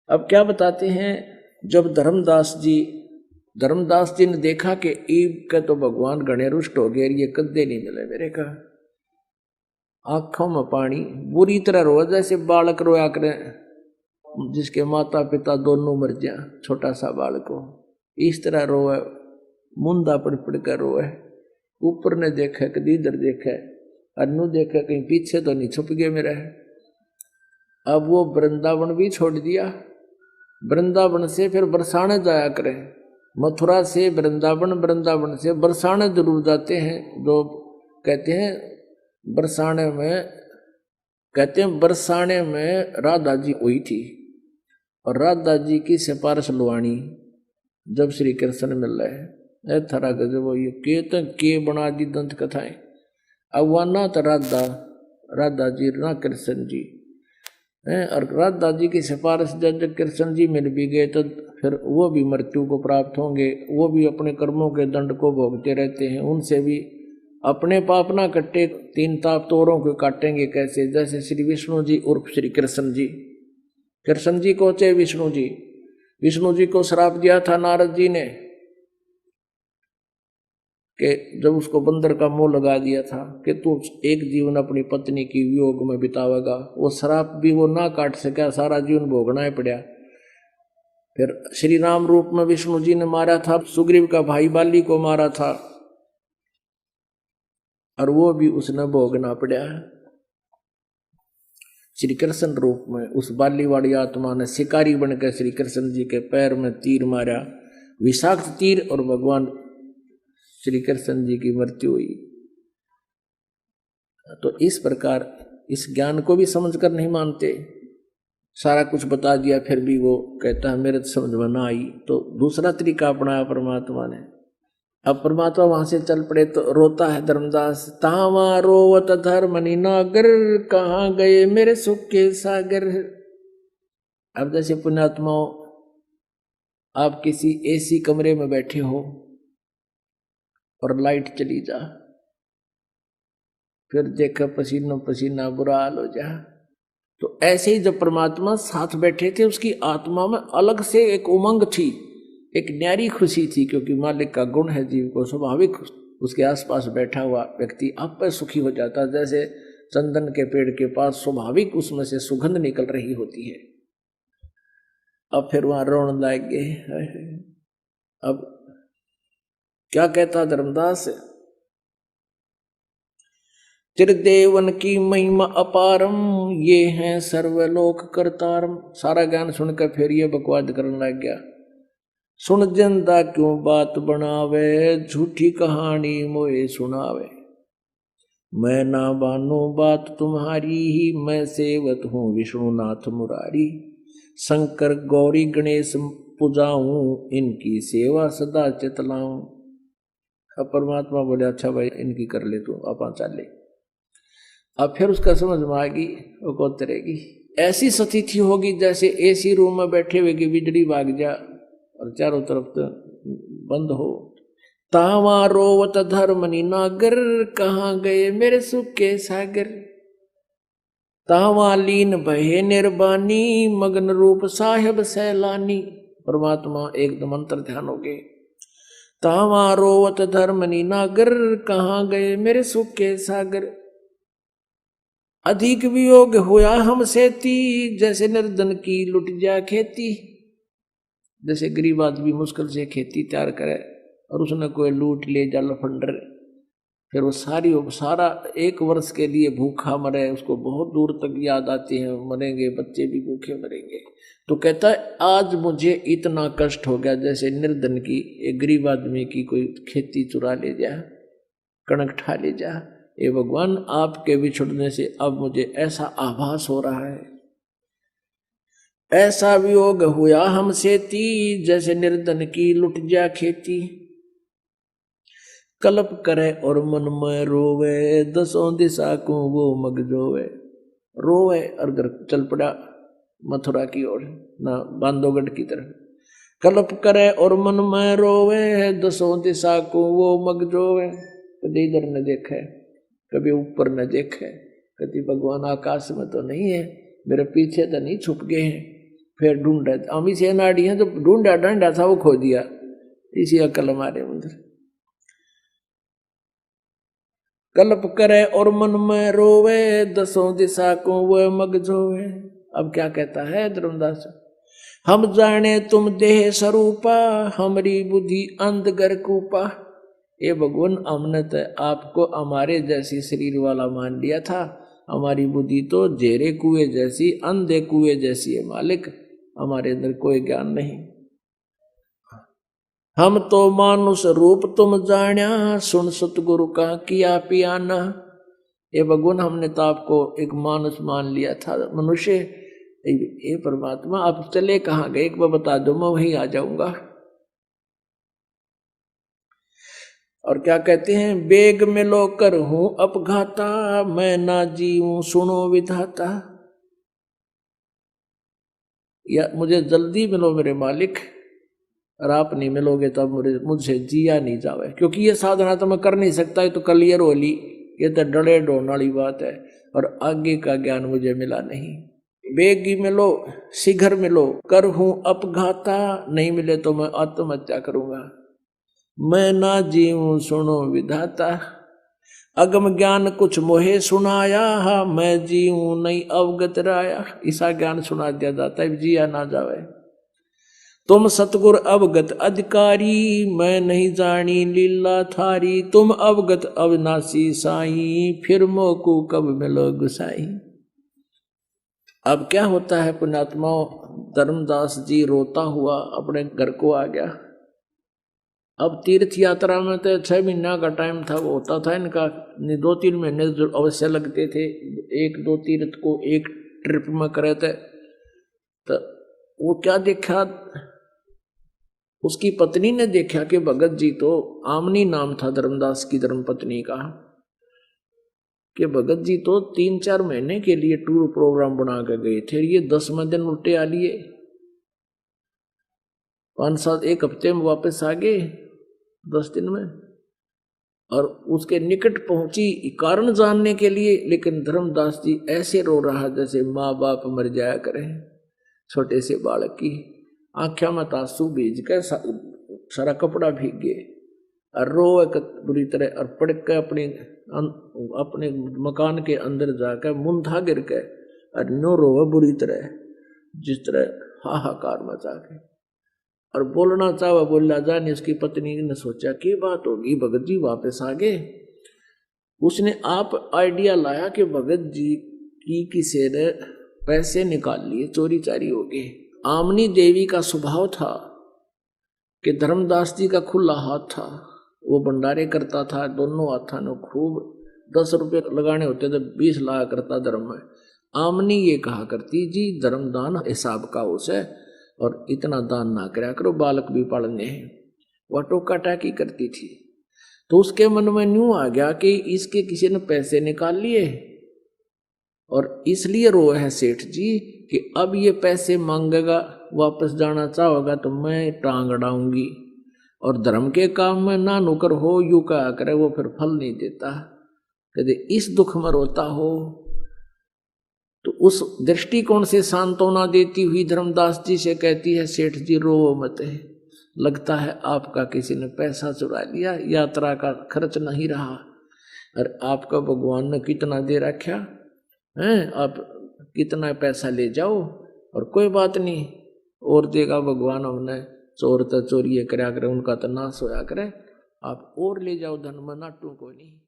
अब क्या बताते हैं, जब धर्मदास जी ने देखा कि ईब के तो भगवान घने रुष्ट हो गए, ये कद्दे नहीं मिले मेरे का, आंखों में पानी, बुरी तरह रो जैसे बालक रोया करे जिसके माता पिता दोनों मर जा, छोटा सा बालक हो, इस तरह रोए, मुंदा पड़ पड़ कर रोए। ऊपर ने देखा, कभी इधर देखा, अन्नू देखा कहीं पीछे तो नहीं छुप गए मेरा। अब वो वृंदावन भी छोड़ दिया, वृंदावन से फिर बरसाने जाया करे, मथुरा से वृंदावन, वृंदावन से बरसाने जरूर जाते हैं। जो कहते हैं बरसाने में, कहते हैं बरसाने में राधा जी हुई थी, और राधा जी की सिफारिश लुआनी जब श्री कृष्ण मिल रहे हैं, थरा गजब ये के बना दी दंत कथाएं। अब वह ना तो राधा जी ना कृष्ण जी हैं, और राधा जी की सिफारिश जब कृष्ण जी मिल भी गए तो फिर वो भी मृत्यु को प्राप्त होंगे, वो भी अपने कर्मों के दंड को भोगते रहते हैं। उनसे भी अपने पाप ना कटे, 3 ताप तो औरों को काटेंगे कैसे, जैसे श्री विष्णु जी उर्फ श्री कृष्ण जी, कृष्ण जी को चाहे विष्णु जी को श्राप दिया था नारद जी ने कि जब उसको बंदर का मुंह लगा दिया था कि तू एक जीवन अपनी पत्नी की वियोग में बितावेगा, वो श्राप भी वो ना काट सका, सारा जीवन भोगना ही पड़ा। फिर श्री राम रूप में विष्णु जी ने मारा था, सुग्रीव का भाई बाली को मारा था, और वो भी उसने भोगना पड़ा। श्री कृष्ण रूप में उस बाली वाली आत्मा ने शिकारी बनकर श्री कृष्ण जी के पैर में तीर मारा, विषाक्त तीर, और भगवान श्री कृष्ण जी की मृत्यु हुई। तो इस प्रकार इस ज्ञान को भी समझकर नहीं मानते, सारा कुछ बता दिया फिर भी वो कहता है मेरे तो समझ में ना आई, तो दूसरा तरीका अपनाया परमात्मा ने। अब परमात्मा वहां से चल पड़े तो रोता है धर्मदास, तावा रोवत धर्मनि नागर, कहाँ गए मेरे सुख के सागर। अब जैसे पुण्यात्माओं, आप किसी एसी कमरे में बैठे हो और लाइट चली जा, फिर देखा पसीना पसीना बुरा हाल हो जा, तो ऐसे ही जब परमात्मा साथ बैठे थे, उसकी आत्मा में अलग से एक उमंग थी, एक न्यारी खुशी थी, क्योंकि मालिक का गुण है जीव को, स्वाभाविक उसके आसपास बैठा हुआ व्यक्ति आप पर सुखी हो जाता, जैसे चंदन के पेड़ के पास स्वाभाविक उसमें से सुगंध निकल रही होती है। अब फिर वहां रोने लग गए। अब क्या कहता धर्मदास, त्रिदेवन की महिमा अपारम, ये हैं सर्वलोक करतारम। सारा ज्ञान सुनकर फिर ये बकवाद करने लग गया, सुन जनता क्यों बात बनावे, झूठी कहानी मोए सुनावे। मैं ना बानो बात तुम्हारी ही, मैं सेवत हूँ विष्णुनाथ मुरारी। शंकर गौरी गणेश पूजाऊं, इनकी सेवा सदा चितलाऊं। अब परमात्मा बोले अच्छा भाई इनकी कर ले तू, अपन चल ले। अब फिर उसका समझ में आ गई, वो को तरेगी ऐसी स्थिति होगी जैसे एसी रूम में बैठे हुए की बिजली भाग जा और चारों तरफ तो बंद हो। तावा रोवत धर्मनि नागर, कहाँ गए मेरे सुख के सागर। तावा लीन भये निर्बानी, मगन रूप साहेब सैलानी। परमात्मा एकदम अंतर ध्यान हो गए। तावा रोवत धर्मनि नागर, कहाँ गए मेरे सुख के सागर। अधिक वियोग हुआ हमसे ती, जैसे निर्धन की लुट जा खेती। जैसे गरीब आदमी मुश्किल से खेती तैयार करे और उसने कोई लूट ले जा लफंडर, फिर वो सारा 1 वर्ष के लिए भूखा मरे, उसको बहुत दूर तक याद आती है, मरेंगे बच्चे भी भूखे मरेंगे। तो कहता है आज मुझे इतना कष्ट हो गया, जैसे निर्धन की, एक गरीब आदमी की कोई खेती चुरा ले जा, कणक ठा ले जा। ये भगवान आपके बिछुड़ने से अब मुझे ऐसा आभास हो रहा है, ऐसा वियोग हुआ हमसे ती, जैसे निर्धन की लुट जा खेती। कल्प करे और मन में रोवे, 10 दिशा को वो मग जोवे। रोवे और घर चल पड़ा मथुरा की ओर, ना बांधवगढ़ की तरफ। कल्प करे और मन में रोवे, 10 दिशा को वो मग जोवे। कभी इधर न देखे, कभी ऊपर न देखे, कभी भगवान आकाश में तो नहीं है, मेरे पीछे तो नहीं छुप गए हैं। फिर ढूंढे, हम इसे नाड़ी हैं तो ढूंढा ढंडा था वो खो दिया, इसी अकल हमारे अंदर। कल्प करे और मन में रोवे, दसों दिशा को वह मगजोवे। अब क्या कहता है धर्मदास, हम जाने तुम देह स्वरूपा, हमारी बुद्धि अंधगर कूपा। ये भगवान, हमने तो आपको हमारे जैसी शरीर वाला मान लिया था, हमारी बुद्धि तो जेरे कुएं जैसी, अंधे कुएं जैसी है मालिक, हमारे अंदर कोई ज्ञान नहीं। हम तो मानुष रूप तुम जान्या, सुन सतगुरु का किया पियाना। ये भगवान, हमने तो आपको एक मानुष मान लिया था, मनुष्य। ये परमात्मा, आप चले कहाँ गए, एक बार बता दो, मैं वहीं आ जाऊंगा। और क्या कहते हैं, बेग मिलो कर हूं अपघाता, मैं ना जीऊं सुनो विधाता। या मुझे जल्दी मिलो मेरे मालिक, और आप नहीं मिलोगे तब मुझसे जिया नहीं जावे, क्योंकि ये साधना तो मैं कर नहीं सकता, ये तो क्लियर होली, ये तो डरे ढोने वाली बात है, और आगे का ज्ञान मुझे मिला नहीं। बेगी मिलो शीघ्र मिलो, कर हूं अपघाता, नहीं मिले तो मैं आत्महत्या करूंगा। मैं ना जीऊं सुनो विधाता, अगम ज्ञान कुछ मोहे सुनाया, मैं जीऊं नहीं अवगत राया। ऐसा ज्ञान सुना दिया जाता है, जिया ना जावे। तुम सतगुर अवगत अधिकारी, मैं नहीं जानी लीला थारी। तुम अवगत अविनाशी साई, फिर मोकू कब मिलो गुसाई। अब क्या होता है पुण्यात्माओं, धर्मदास जी रोता हुआ अपने घर को आ गया। अब तीर्थ यात्रा में तो 6 महीना का टाइम था, वो होता था इनका, 2-3 महीने अवश्य लगते थे, 1-2 तीर्थ को एक ट्रिप में करे थे। तो वो क्या देखा, उसकी पत्नी ने देखा कि भगत जी तो, आमनी नाम था धर्मदास की धर्मपत्नी का, कि भगत जी तो 3-4 महीने के लिए टूर प्रोग्राम बना के गए थे, ये 10वें दिन उल्टे आ लिए, 5-7 एक हफ्ते में वापस आ गए, 10 दिन में। और उसके निकट पहुंची कारण जानने के लिए, लेकिन धर्मदास जी ऐसे रो रहा जैसे माँ बाप मर जाया करें, छोटे से बालक की आंखों में तासू भीज के सारा कपड़ा भीग गए, और रो बुरी तरह, और पड़ के अपने मकान के अंदर जाकर मुंधा गिर के, और नो रोवे बुरी तरह, जिस तरह हाहाकार मचा के, और बोलना चाहा बोला जाने। उसकी पत्नी ने सोचा कि बात होगी, भगत जी वापस आ गए। उसने आप आइडिया लाया कि भगत जी की किसी ने पैसे निकाल लिए, चोरी चारी हो गई। आमनी देवी का स्वभाव था कि धर्मदास जी का खुला हाथ था, वो भंडारे करता था, दोनों हाथों में खूब 10 रुपये लगाने होते तो 20 लाया करता धर्म में। आमनी ये कहा करती, जी धर्मदान हिसाब का उसे, और इतना दान ना कराया करो, बालक भी पालने हैं। वह टोका टाकी करती थी। तो उसके मन में न्यू आ गया कि इसके किसी ने पैसे निकाल लिए, और इसलिए रो है सेठ जी कि अब ये पैसे मांगेगा, वापस जाना चाहोगा तो मैं टांग अड़ाऊंगी, और धर्म के काम में ना नुकर हो यू कहा करे, वो फिर फल नहीं देता। यदि इस दुख में रोता हो तो उस दृष्टिकोण से सांत्वना देती हुई धर्मदास जी से कहती है, सेठ जी रो मत, लगता है आपका किसी ने पैसा चुरा लिया, यात्रा का खर्च नहीं रहा, और आपका भगवान ने कितना दे रखा है, आप कितना पैसा ले जाओ, और कोई बात नहीं और देगा भगवान, हमने चोर तो चोरी कराया करे, उनका तो नाश होया करे, आप और ले जाओ धन में, नाटू कोई नहीं।